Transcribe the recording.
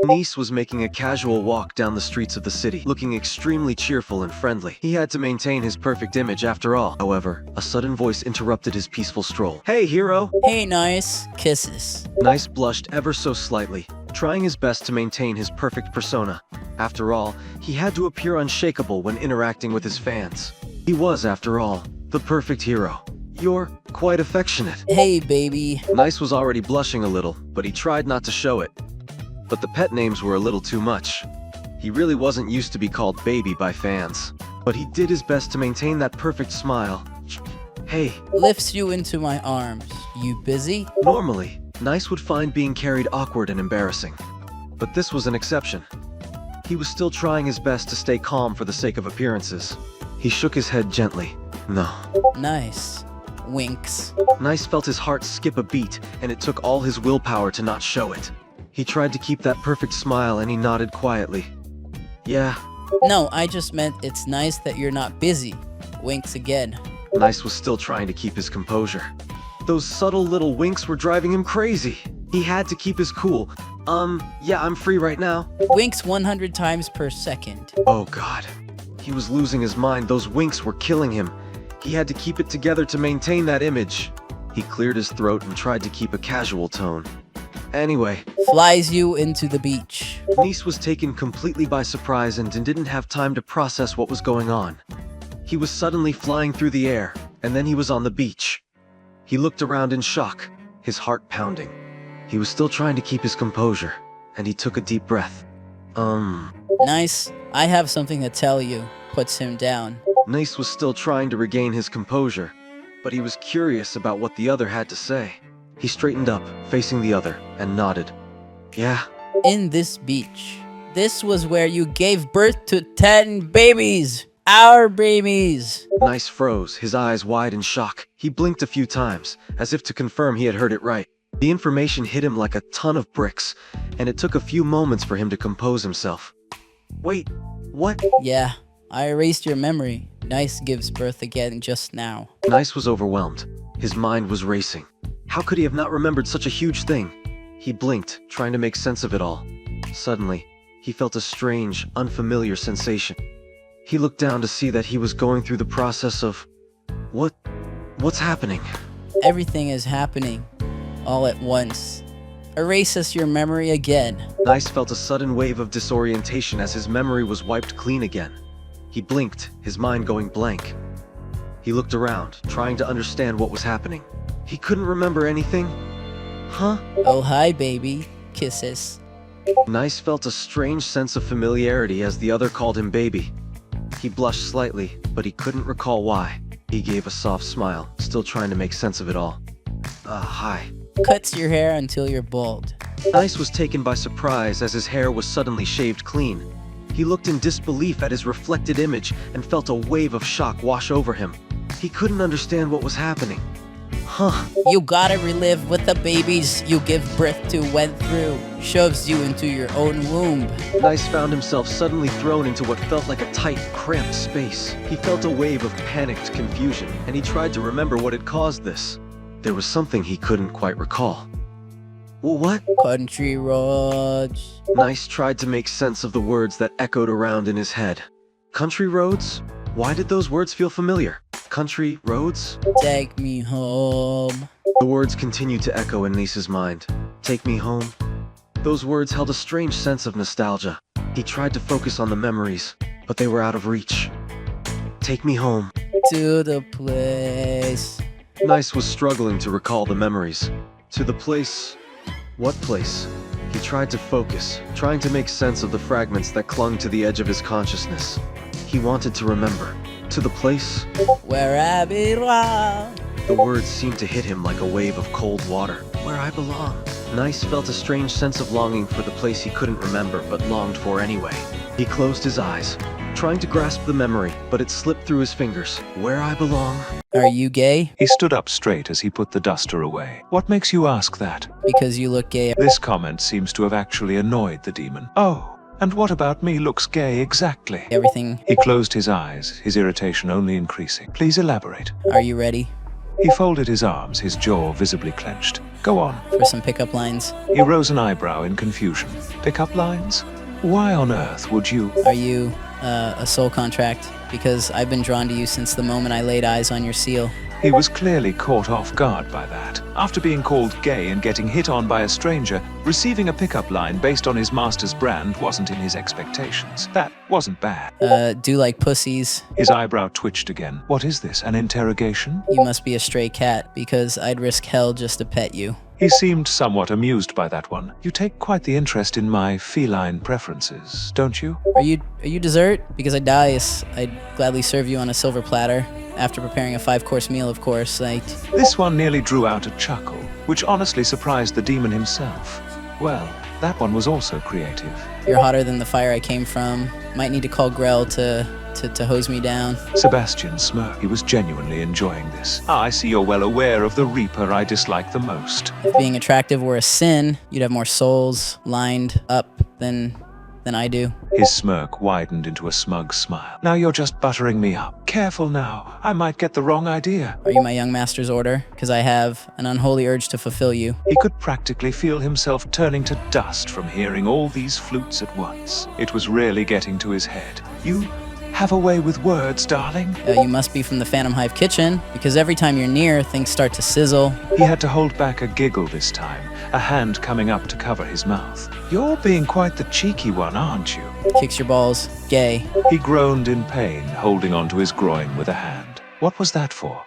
Nice was making a casual walk down the streets of the city, looking extremely cheerful and friendly. He had to maintain his perfect image after all. However, a sudden voice interrupted his peaceful stroll. "Hey, hero!" Hey, Nice. Kisses. Nice blushed ever so slightly, trying his best to maintain his perfect persona. After all, he had to appear unshakable when interacting with his fans. He was, after all, the perfect hero. "You're quite affectionate." Hey, baby. Nice was already blushing a little, but he tried not to show it. But the pet names were a little too much. He really wasn't used to be called baby by fans. But he did his best to maintain that perfect smile. "Hey." Lifts you into my arms. You busy? Normally, Nice would find being carried awkward and embarrassing. But this was an exception. He was still trying his best to stay calm for the sake of appearances. He shook his head gently. "No." Nice. Winks. Nice felt his heart skip a beat, and it took all his willpower to not show it. He tried to keep that perfect smile, and he nodded quietly. "Yeah." No, I just meant it's nice that you're not busy. Winks again. Nice was still trying to keep his composure. Those subtle little winks were driving him crazy. He had to keep his cool. Yeah, I'm free right now." Winks 100 times per second. Oh God. He was losing his mind. Those winks were killing him. He had to keep it together to maintain that image. He cleared his throat and tried to keep a casual tone. Anyway, Flies you into the beach. Nice was taken completely by surprise and didn't have time to process what was going on. He was suddenly flying through the air, and then he was on the beach. He looked around in shock, his heart pounding. He was still trying to keep his composure, and he took a deep breath. Nice. I have something to tell you. Puts him down. Nice was still trying to regain his composure, but he was curious about what the other had to say. He straightened up, facing the other, and nodded. "Yeah." In this beach. This was where you gave birth to 10 babies. Our babies. Nice froze, his eyes wide in shock. He blinked a few times, as if to confirm he had heard it right. The information hit him like a ton of bricks, and it took a few moments for him to compose himself. "Wait, what?" Yeah, I erased your memory. Nice gives birth again just now. Nice was overwhelmed. His mind was racing. How could he have not remembered such a huge thing? He blinked, trying to make sense of it all. Suddenly, he felt a strange, unfamiliar sensation. He looked down to see that he was going through the process of... What's happening? Everything is happening. All at once. Erases your memory again. Nice felt a sudden wave of disorientation as his memory was wiped clean again. He blinked, his mind going blank. He looked around, trying to understand what was happening. He couldn't remember anything. Huh? Oh, hi, baby. Kisses. Nice felt a strange sense of familiarity as the other called him baby. He blushed slightly, but he couldn't recall why. He gave a soft smile, still trying to make sense of it all. Hi. Cuts your hair until you're bald. Nice was taken by surprise as his hair was suddenly shaved clean. He looked in disbelief at his reflected image and felt a wave of shock wash over him. He couldn't understand what was happening. Huh. You gotta relive what the babies you give birth to went through. Shoves you into your own womb. Nice found himself suddenly thrown into what felt like a tight, cramped space. He felt a wave of panicked confusion, and he tried to remember what had caused this. There was something he couldn't quite recall. Well, what? Country roads. Nice tried to make sense of the words that echoed around in his head. Country roads? Why did those words feel familiar? Country roads? Take me home. The words continued to echo in Nice's mind. Take me home? Those words held a strange sense of nostalgia. He tried to focus on the memories, but they were out of reach. Take me home. To the place. Nice was struggling to recall the memories. To the place... What place? He tried to focus, trying to make sense of the fragments that clung to the edge of his consciousness. He wanted to remember. To the place... Where I belong. The words seemed to hit him like a wave of cold water. Where I belong. Nice felt a strange sense of longing for the place he couldn't remember but longed for anyway. He closed his eyes, trying to grasp the memory, but it slipped through his fingers. Where I belong. Are you gay? He stood up straight as he put the duster away. What makes you ask that? Because you look gay. This comment seems to have actually annoyed the demon. Oh, and what about me looks gay exactly? Everything. He closed his eyes, his irritation only increasing. Please elaborate. Are you ready? He folded his arms, his jaw visibly clenched. Go on. For some pickup lines. He rose an eyebrow in confusion. Pickup lines? Why on earth would you? Are you a soul contract? Because I've been drawn to you since the moment I laid eyes on your seal. He was clearly caught off guard by that. After being called gay and getting hit on by a stranger, receiving a pickup line based on his master's brand wasn't in his expectations. That wasn't bad. Do like pussies. His eyebrow twitched again. What is this, an interrogation? You must be a stray cat, because I'd risk hell just to pet you. He seemed somewhat amused by that one. You take quite the interest in my feline preferences, don't you? Are you dessert? Because I'd gladly serve you on a silver platter. After preparing a 5-course meal, of course. This one nearly drew out a chuckle, which honestly surprised the demon himself. Well, that one was also creative. You're hotter than the fire I came from. Might need to call Grell to hose me down. Sebastian smirked. He was genuinely enjoying this. I see you're well aware of the Reaper I dislike the most. If being attractive were a sin, you'd have more souls lined up than I do. His smirk widened into a smug smile. Now you're just buttering me up. Careful now. I might get the wrong idea. Are you my young master's order? Because I have an unholy urge to fulfill you. He could practically feel himself turning to dust from hearing all these flutes at once. It was really getting to his head. You have a way with words, darling. You must be from the Phantom Hive kitchen, because every time you're near, things start to sizzle. He had to hold back a giggle this time, a hand coming up to cover his mouth. You're being quite the cheeky one, aren't you? Kicks your balls. Gay. He groaned in pain, holding onto his groin with a hand. What was that for?